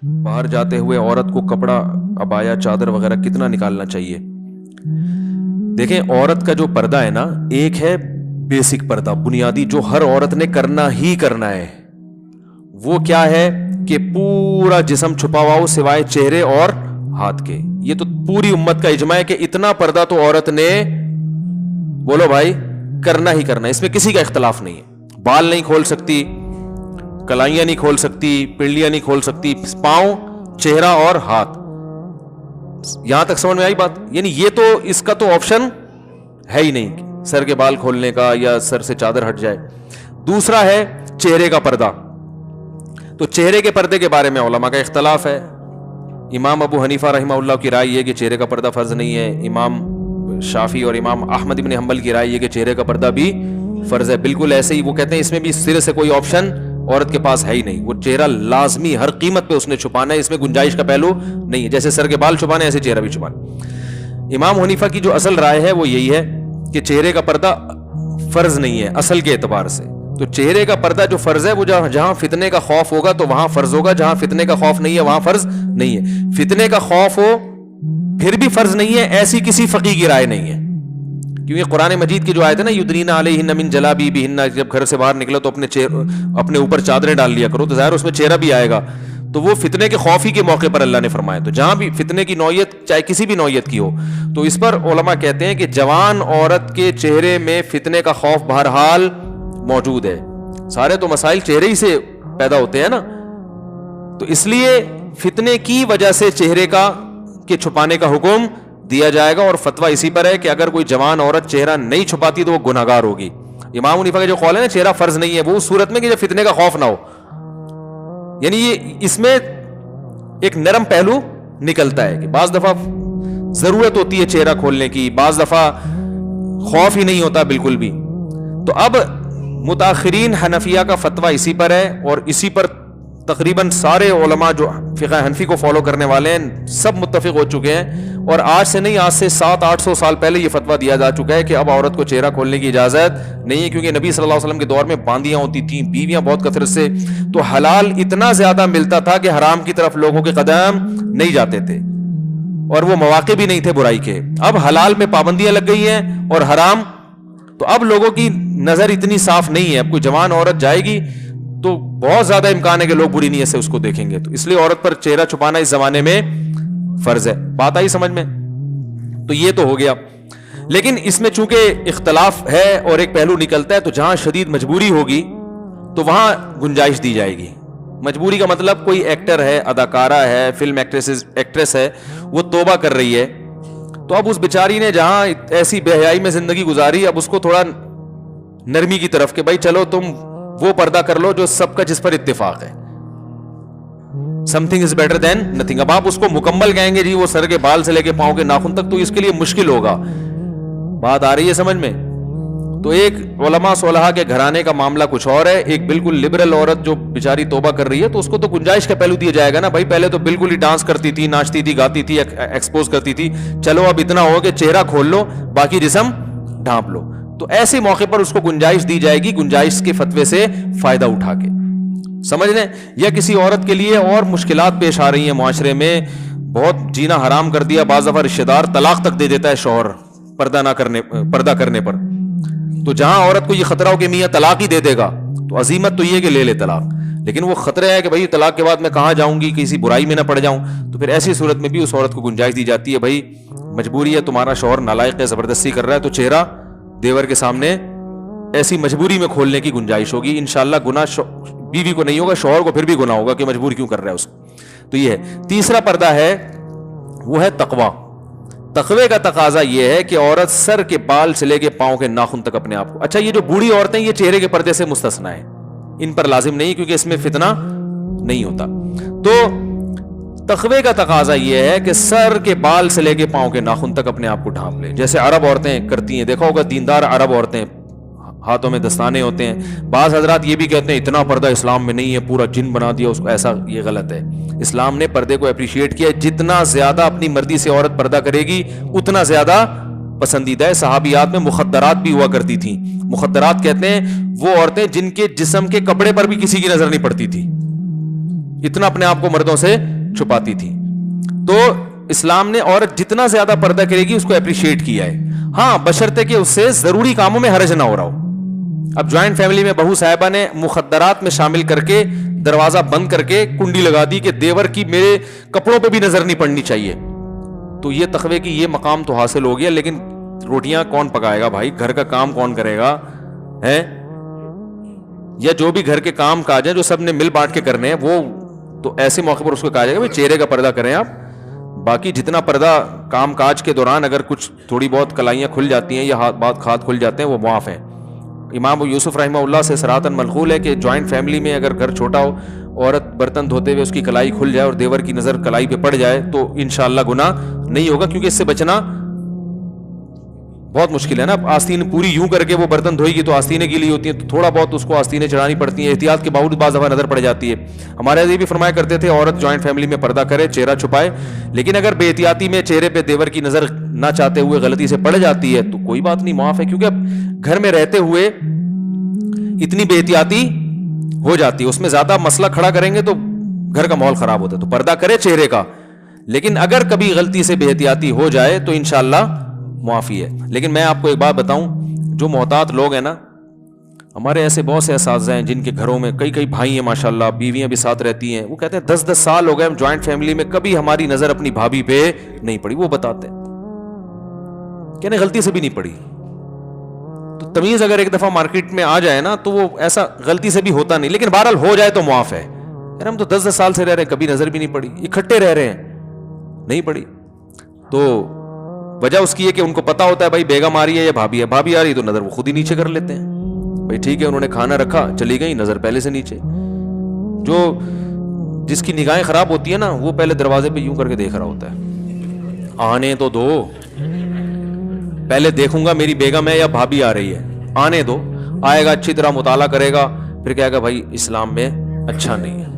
باہر جاتے ہوئے عورت کو کپڑا عبایا چادر وغیرہ کتنا نکالنا چاہیے؟ دیکھیں عورت کا جو پردہ ہے نا، ایک ہے بیسک پردہ بنیادی جو ہر عورت نے کرنا ہی کرنا ہے، وہ کیا ہے کہ پورا جسم چھپا ہوا ہو سوائے چہرے اور ہاتھ کے. یہ تو پوری امت کا اجماع ہے کہ اتنا پردہ تو عورت نے، بولو بھائی، کرنا ہی کرنا ہے، اس میں کسی کا اختلاف نہیں ہے. بال نہیں کھول سکتی، کلائیاں نہیں کھول سکتی، پنڈلیاں نہیں کھول سکتی، پاؤں، چہرہ اور ہاتھ. یہاں تک سمجھ میں آئی بات؟ یعنی یہ تو اس کا تو آپشن ہے ہی نہیں سر کے بال کھولنے کا یا سر سے چادر ہٹ جائے. دوسرا ہے چہرے کا پردہ. تو چہرے کے پردے کے بارے میں علماء کا اختلاف ہے. امام ابو حنیفہ رحمہ اللہ کی رائے یہ کہ چہرے کا پردہ فرض نہیں ہے. امام شافعی اور امام احمد بن حنبل کی رائے یہ کہ چہرے کا پردہ بھی فرض ہے. بالکل ایسے ہی وہ کہتے ہیں اس میں بھی سرے سے کوئی آپشن عورت کے پاس ہے ہی نہیں، وہ چہرہ لازمی ہر قیمت پہ اس نے چھپانا ہے، اس میں گنجائش کا پہلو نہیں ہے. جیسے سر کے بال چھپانے ایسے چہرہ بھی چھپانا. امام حنیفہ کی جو اصل رائے ہے وہ یہی ہے کہ چہرے کا پردہ فرض نہیں ہے اصل کے اعتبار سے. تو چہرے کا پردہ جو فرض ہے وہ جہاں فتنے کا خوف ہوگا تو وہاں فرض ہوگا، جہاں فتنے کا خوف نہیں ہے وہاں فرض نہیں ہے. فتنے کا خوف ہو پھر بھی فرض نہیں ہے، ایسی کسی فقیہ کی رائے نہیں ہے. کیونکہ قرآن مجید کی جو آیت ہے نا، یدنین علیہن من جلابیبہن، جب گھر سے باہر نکلو تو اپنے اوپر چادریں ڈال لیا کرو، تو ظاہر اس میں چہرہ بھی آئے گا. تو وہ فتنے کے خوف ہی کے موقع پر اللہ نے فرمایا. تو جہاں بھی فتنے کی نوعیت چاہے کسی بھی نوعیت کی ہو، تو اس پر علماء کہتے ہیں کہ جوان عورت کے چہرے میں فتنے کا خوف بہرحال موجود ہے. سارے تو مسائل چہرے ہی سے پیدا ہوتے ہیں نا، تو اس لیے فتنے کی وجہ سے چہرے کے چھپانے کا حکم دیا جائے گا. اور فتویٰ اسی پر ہے کہ اگر کوئی جوان عورت چہرہ نہیں چھپاتی تو وہ گنہگار ہوگی. امام حنیفہ کا جو قول ہے نا چہرہ فرض نہیں ہے، وہ اس صورت میں کہ جب فتنے کا خوف نہ ہو. یعنی یہ اس میں ایک نرم پہلو نکلتا ہے کہ بعض دفعہ ضرورت ہوتی ہے چہرہ کھولنے کی، بعض دفعہ خوف ہی نہیں ہوتا بالکل بھی. تو اب متاخرین حنفیہ کا فتویٰ اسی پر ہے، اور اسی پر تقریباً سارے علماء جو فقہ حنفی کو فالو کرنے والے ہیں سب متفق ہو چکے ہیں. اور آج سے نہیں، آج سے 700-800 سال پہلے یہ فتویٰ دیا جا چکا ہے کہ اب عورت کو چہرہ کھولنے کی اجازت نہیں ہے. کیونکہ نبی صلی اللہ علیہ وسلم کے دور میں باندیاں ہوتی تھیں، بیویاں بہت کثرت سے، تو حلال اتنا زیادہ ملتا تھا کہ حرام کی طرف لوگوں کے قدم نہیں جاتے تھے، اور وہ مواقع بھی نہیں تھے برائی کے. اب حلال میں پابندیاں لگ گئی ہیں اور حرام، تو اب لوگوں کی نظر اتنی صاف نہیں ہے. اب کوئی جوان عورت جائے گی تو بہت زیادہ امکان ہے کہ لوگ بری نیت سے اس کو دیکھیں گے. تو اس لیے عورت پر چہرہ چھپانا اس زمانے میں فرض ہے. بات آئی سمجھ میں؟ تو یہ تو ہو گیا. لیکن اس میں چونکہ اختلاف ہے اور ایک پہلو نکلتا ہے، تو جہاں شدید مجبوری ہوگی تو وہاں گنجائش دی جائے گی. مجبوری کا مطلب کوئی ایکٹر ہے، اداکارہ ہے، فلم ایکٹریس ہے، وہ توبہ کر رہی ہے، تو اب اس بیچاری نے جہاں ایسی بے حیائی میں زندگی گزاری، اب اس کو تھوڑا نرمی کی طرف کہ بھائی چلو تم وہ پردہ کر لو جو سب کا جس پر اتفاق ہے. something is better than nothing. اب آپ اس کو مکمل کہیں گے جی وہ سر کے بال سے لے کے پاؤں کے ناخن تک، تو اس کے لیے مشکل ہوگا. بات آ رہی ہے سمجھ میں؟ تو ایک علماء صلحاء کے گھرانے کا معاملہ کچھ اور ہے، ایک بالکل لبرل عورت جو بیچاری توبہ کر رہی ہے، تو اس کو تو گنجائش کا پہلو دیا جائے گا نا. بھائی پہلے تو بالکل ہی ڈانس کرتی تھی، ناچتی تھی، گاتی تھی، ایکسپوز کرتی تھی، چلو اب اتنا ہو کہ چہرہ کھول لو، باقی جسم ڈھانپ لو. تو ایسے موقع پر اس کو گنجائش دی جائے گی، گنجائش کے فتوے سے فائدہ اٹھا کے. سمجھ لیں؟ یا کسی عورت کے لیے اور مشکلات پیش آ رہی ہیں معاشرے میں، بہت جینا حرام کر دیا، بعض دفعہ رشتہ دار طلاق تک دے دیتا ہے شوہر پردہ کرنے پر. تو جہاں عورت کو یہ خطرہ ہو کہ میاں طلاق ہی دے دے گا، تو عزیمت تو یہ کہ لے لے طلاق. لیکن وہ خطرہ ہے کہ بھائی طلاق کے بعد میں کہاں جاؤں گی، کسی برائی میں نہ پڑ جاؤں. تو پھر ایسی صورت میں بھی اس عورت کو گنجائش دی جاتی ہے، بھائی مجبوری ہے، تمہارا شوہر نالائق ہے، زبردستی کر رہا ہے، تو چہرہ دیور کے سامنے ایسی مجبوری میں کھولنے کی گنجائش ہوگی. انشاءاللہ گناہ بیوی کو نہیں ہوگا، شوہر کو پھر بھی گناہ ہوگا کہ مجبور کیوں کر رہا ہے اس کو. تو یہ ہے. تیسرا پردہ ہے وہ ہے تقوی. تقوی کا تقاضا یہ ہے کہ عورت سر کے بال سے لے کے پاؤں کے ناخن تک اپنے آپ کو. اچھا یہ جو بوڑھی عورتیں یہ چہرے کے پردے سے مستثنا ہے، ان پر لازم نہیں کیونکہ اس میں فتنہ نہیں ہوتا. تو تقوی کا تقاضا یہ ہے کہ سر کے بال سے لے کے پاؤں کے ناخن تک اپنے آپ کو ڈھانپ لے، جیسے عرب عورتیں کرتی ہیں. دیکھا ہوگا دیندار عرب عورتیں، ہاتھوں میں دستانے ہوتے ہیں. بعض حضرات یہ بھی کہتے ہیں اتنا پردہ اسلام میں نہیں ہے، پورا جن بنا دیا اس کو، ایسا یہ غلط ہے. اسلام نے پردے کو اپریشیٹ کیا ہے، جتنا زیادہ اپنی مرضی سے عورت پردہ کرے گی اتنا زیادہ پسندیدہ ہے. صحابیات میں مخدرات بھی ہوا کرتی تھیں. مخدرات کہتے ہیں وہ عورتیں جن کے جسم کے کپڑے پر بھی کسی کی نظر نہیں پڑتی تھی، اتنا اپنے آپ کو مردوں سے چھپاتی تھی. تو اسلام نے عورت جتنا زیادہ پردہ کرے گی اس کو اپریشیٹ کیا ہے. ہاں بشرطے کہ اس سے ضروری کاموں میں حرج نہ ہو رہا ہو. اب جوائنٹ فیملی میں بہو صاحبہ نے مخدرات میں شامل کر کے دروازہ بند کر کے کنڈی لگا دی کہ دیور کی میرے کپڑوں پہ بھی نظر نہیں پڑنی چاہیے, تو یہ تقوی کی یہ مقام تو حاصل ہو گیا, لیکن روٹیاں کون پکائے گا بھائی, گھر کا کام کون کرے گا ہے, یا جو بھی گھر کے کام کاج ہیں جو سب نے مل بانٹ کے کرنے ہیں, وہ تو ایسے موقع پر اس کو کہا جائے گا چہرے کا پردہ کریں آپ, باقی جتنا پردہ کام کاج کے دوران اگر کچھ تھوڑی بہت کلائیاں کھل جاتی ہیں یا ہاتھ کھل جاتے ہیں وہ معاف ہیں. امام یوسف رحمہ اللہ سے صراحتاً منقول ہے کہ جوائنٹ فیملی میں اگر گھر چھوٹا ہو, عورت برتن دھوتے ہوئے اس کی کلائی کھل جائے اور دیور کی نظر کلائی پہ پڑ جائے تو انشاءاللہ گناہ نہیں ہوگا, کیونکہ اس سے بچنا بہت مشکل ہے نا. اب آستین پوری یوں کر کے وہ برتن دھوئے گی تو آستینیں گیلی ہوتی ہیں, تو تھوڑا بہت اس کو آستینیں چڑھانی پڑتی ہیں, احتیاط کے باوجود بعض دفعہ نظر پڑ جاتی ہے. ہمارے یہ بھی فرمایا کرتے تھے عورت جوائنٹ فیملی میں پردہ کرے, چہرہ چھپائے, لیکن اگر بے احتیاطی میں چہرے پہ دیور کی نظر نہ چاہتے ہوئے غلطی سے پڑ جاتی ہے تو کوئی بات نہیں, معاف ہے, کیونکہ اب گھر میں رہتے ہوئے اتنی بے احتیاطی ہو جاتی ہے, اس میں زیادہ مسئلہ کھڑا کریں گے تو گھر کا ماحول خراب ہوتا ہے. تو پردہ کرے چہرے کا, لیکن اگر کبھی غلطی سے بے احتیاطی ہو جائے تو انشاءاللہ معافی ہے. لیکن میں آپ کو ایک بات بتاؤں, جو محتاط لوگ ہیں نا, ہمارے ایسے بہت سے اساتذہ ہیں جن کے گھروں میں کئی بھائی ہیں ماشاءاللہ, بیویاں بھی ساتھ رہتی ہیں, وہ کہتے ہیں 10 سال ہو گئے ہم جوائنٹ فیملی میں کبھی ہماری نظر اپنی بھابھی پہ نہیں پڑی. وہ بتاتے ہیں کہنے غلطی سے بھی نہیں پڑی. تو تمیز اگر ایک دفعہ مارکیٹ میں آ جائے نا تو وہ ایسا غلطی سے بھی ہوتا نہیں, لیکن بہرحال ہو جائے تو معاف ہے. یار ہم تو 10 سال سے رہ رہے ہیں, کبھی نظر بھی نہیں پڑی, اکٹھے رہ رہے ہیں, نہیں پڑی. تو وجہ اس کی ہے کہ ان کو پتا ہوتا ہے بھائی بیگم آ رہی ہے یا بھابھی ہے, بھابھی آ رہی ہے تو نظر وہ خود ہی نیچے کر لیتے ہیں, بھائی ٹھیک ہے انہوں نے کھانا رکھا چلی گئی, نظر پہلے سے نیچے. جو جس کی نگاہیں خراب ہوتی ہیں نا وہ پہلے دروازے پہ یوں کر کے دیکھ رہا ہوتا ہے, آنے تو دو, پہلے دیکھوں گا میری بیگم ہے یا بھابھی آ رہی ہے, آنے دو. آئے گا اچھی طرح مطالعہ کرے گا, پھر کہے گا بھائی اسلام میں اچھا نہیں ہے.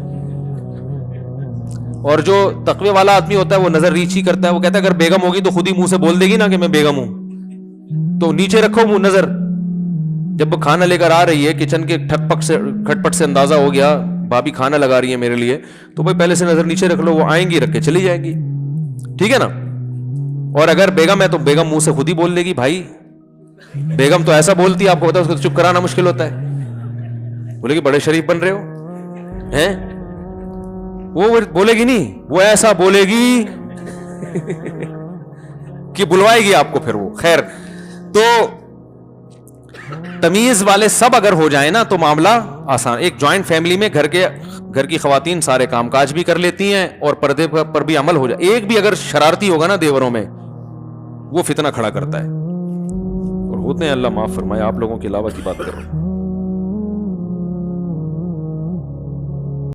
اور جو تقوی والا آدمی ہوتا ہے وہ نظر ریچ ہی کرتا ہے, وہ کہتا ہے اگر بیگم ہوگی تو خود ہی منہ سے بول دے گی نا کہ میں بیگم ہوں, تو نیچے رکھو منہ نظر. جب وہ کھانا لے کر آ رہی ہے کچن کے کھٹ پٹ سے اندازہ ہو گیا بھابھی کھانا لگا رہی ہے میرے لیے, تو بھائی پہلے سے نظر نیچے رکھ لو, وہ آئیں گی رکھ کے چلی جائیں گی, ٹھیک ہے نا. اور اگر بیگم ہے تو بیگم منہ سے خود ہی بول دے گی, بھائی بیگم تو ایسا بولتی ہے, آپ کو پتا ہے اس کو چپ کرانا مشکل ہوتا ہے. بولے گی بڑے شریف بن رہے ہو ہیں, وہ بولے گی نہیں, وہ ایسا بولے گی کہ بلوائے گی آپ کو پھر وہ. خیر, تو تمیز والے سب اگر ہو جائیں نا تو معاملہ آسان. ایک جوائنٹ فیملی میں گھر کی خواتین سارے کام کاج بھی کر لیتی ہیں اور پردے پر بھی عمل ہو جائے. ایک بھی اگر شرارتی ہوگا نا دیوروں میں وہ فتنہ کھڑا کرتا ہے, اور ہوتے ہیں, اللہ معاف فرمائے, آپ لوگوں کے علاوہ کی بات کر رہا ہوں.